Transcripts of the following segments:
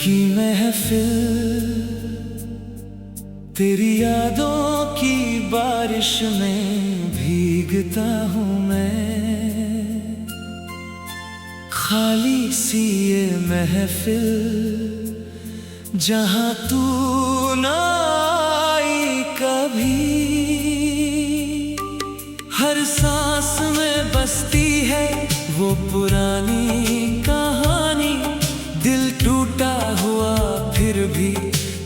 की महफिल, तेरी यादों की बारिश में भीगता हूँ मैं। खाली सी ये महफिल जहाँ तू ना आई कभी, हर सांस में बसती है वो पुरानी कहानी। दिल टूटा हुआ फिर भी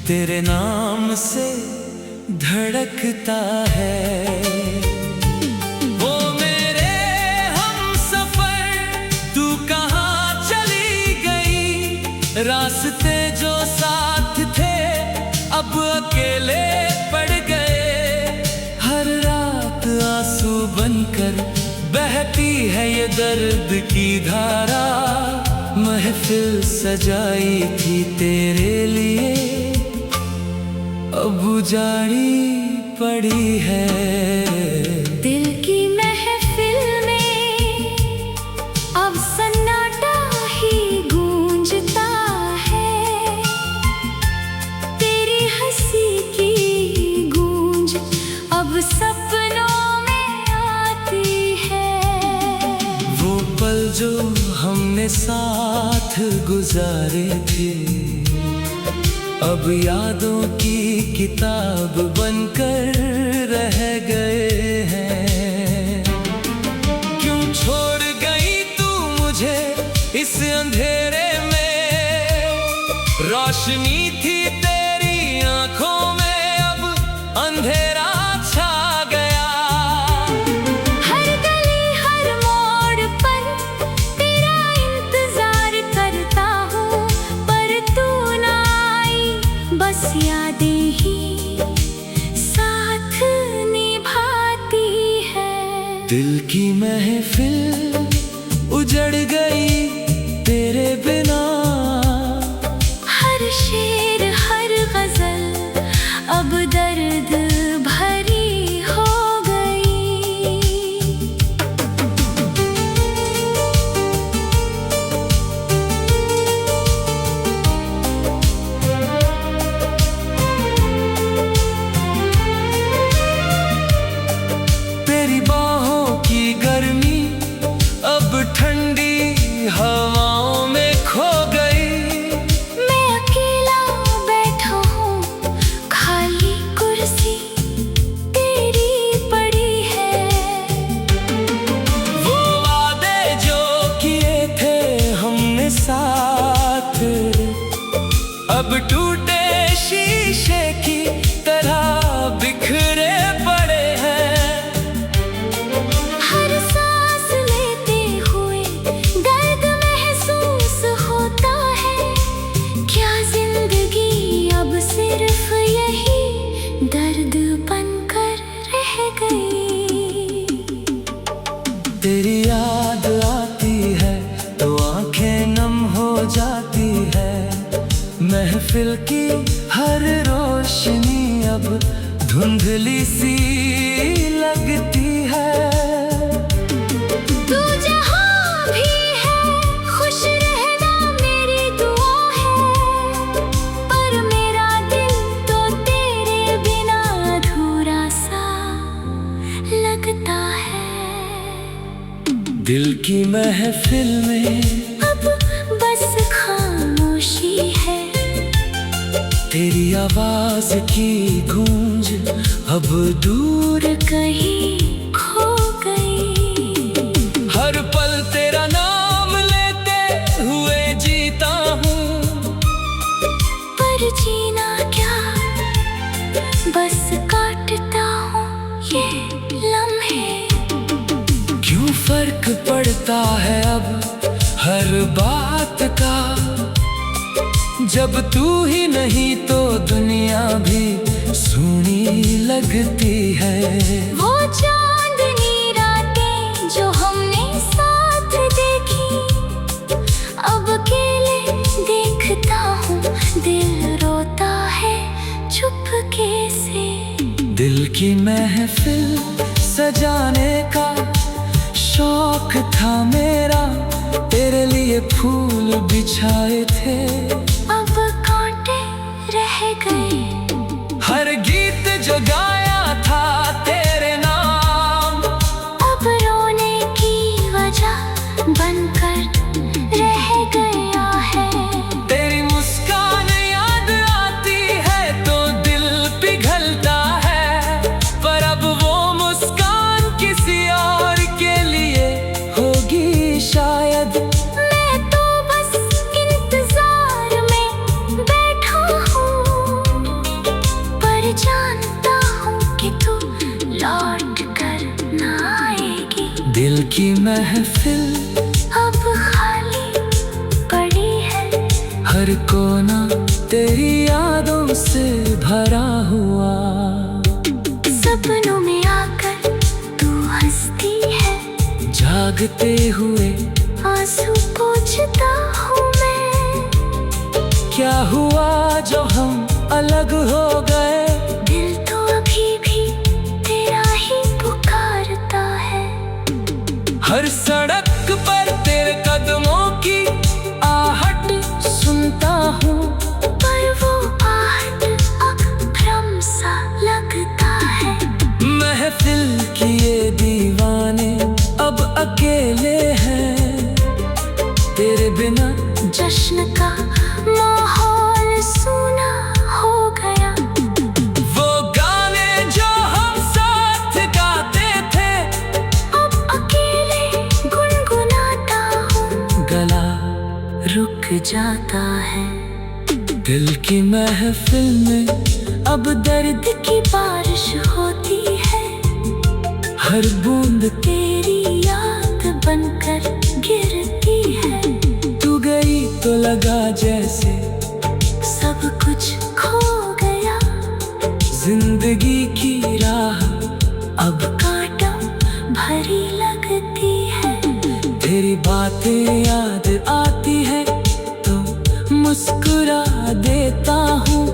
तेरे नाम से धड़कता है। वो मेरे हमसफर, तू कहाँ चली गई? रास्ते जो साथ थे अब अकेले पड़ गए। हर रात आंसू बनकर बहती है ये दर्द की धारा। महफिल सजाई थी तेरे लिए, अब उजाड़ी पड़ी है। दिल की महफिल में अब सन्नाटा ही गूंजता है। तेरी हंसी की गूंज अब सपनों में आती है। वो पल जो हमने साथ गुजारे थे अब यादों की किताब बनकर रह गए हैं। क्यों छोड़ गई तू मुझे इस अंधेरे में? रोशनी थी तेरी आंखों में, अब अंधेरा छा गया। हर गली हर मोड़ पर तेरा इंतजार करता हूँ, पर तू ना आई। बस यादें ही साथ निभाती है। दिल की महफिल उजड़ गई तेरे बिना। हर शेर हर गजल अब दर्द भरी हो गई। तेरी बाहों की गर्मी अब ठंडी हवाओं में खो गई। मैं अकेला बैठा हूँ, खाली कुर्सी तेरी पड़ी है। वो वादे जो किए थे हमने साथ, अब टूटे शीशे की तरह बिखरे पड़े हैं। हर सांस लेते हुए दर्द महसूस होता है। क्या जिंदगी अब सिर्फ यही दर्द बनकर रह गई? तेरी याद आती है तो आंखें नम हो जाती है। महफिल की हर रोशनी अब धुंधली सी लगती है। तू जहाँ भी है खुश रहना मेरी दुआ है, पर मेरा दिल तो तेरे बिना अधूरा सा लगता है। दिल की महफिल में अब बस खामोशी है। तेरी आवाज की गूंज अब दूर कहीं खो गई। हर पल तेरा नाम लेते हुए जीता हूँ, पर जीना क्या, बस काटता हूँ ये लम्हे। क्यों फर्क पड़ता है अब हर बात का? जब तू ही नहीं तो दुनिया भी सूनी लगती है। वो चांदनी रातें जो हमने साथ देखी, अब अकेले देखता हूँ। दिल रोता है चुपके से। दिल की महफिल सजाने का शौक था मेरा, तेरे लिए फूल बिछाए थे। अब रह गए। हर गीत जो गाया था तेरे नाम अब रोने की वजह बनकर रह गया है। तेरी मुस्कान याद आती है तो दिल पिघलता है, पर अब वो मुस्कान किसी और के लिए होगी शायद। मैं तो बस इंतजार में बैठा हूँ, पर जानता हूँ कि तू लौट कर ना आएगी। दिल की महफिल अब खाली पड़ी है, हर कोना तेरी यादों से भरा हुआ। सपनों में आकर तू हंसती है, जागते हुए आंसू पोंछता हूँ मैं। क्या हुआ जो हम अलग हो गए? दिल तो अभी भी तेरा ही पुकारता है। हर सड़क पर तेरे कदमों की आहट सुनता हूँ, पर वो आहट अब भ्रम सा लगता है। महफिल की ये दीवाने अब अकेले हैं, तेरे बिना जश्न का माहौल सूना हो गया। वो गाने जो हम साथ गाते थे अब अकेले गुनगुनाता हूँ, गला रुक जाता है। दिल की महफिल में अब दर्द की बारिश होती है, हर बूंद तेरी याद बनकर गिरती है। तू गई तो लगा जैसे सब कुछ खो गया, जिंदगी की राह अब कांटों भरी लगती है। तेरी बातें याद आती है तो मुस्कुरा देता हूँ,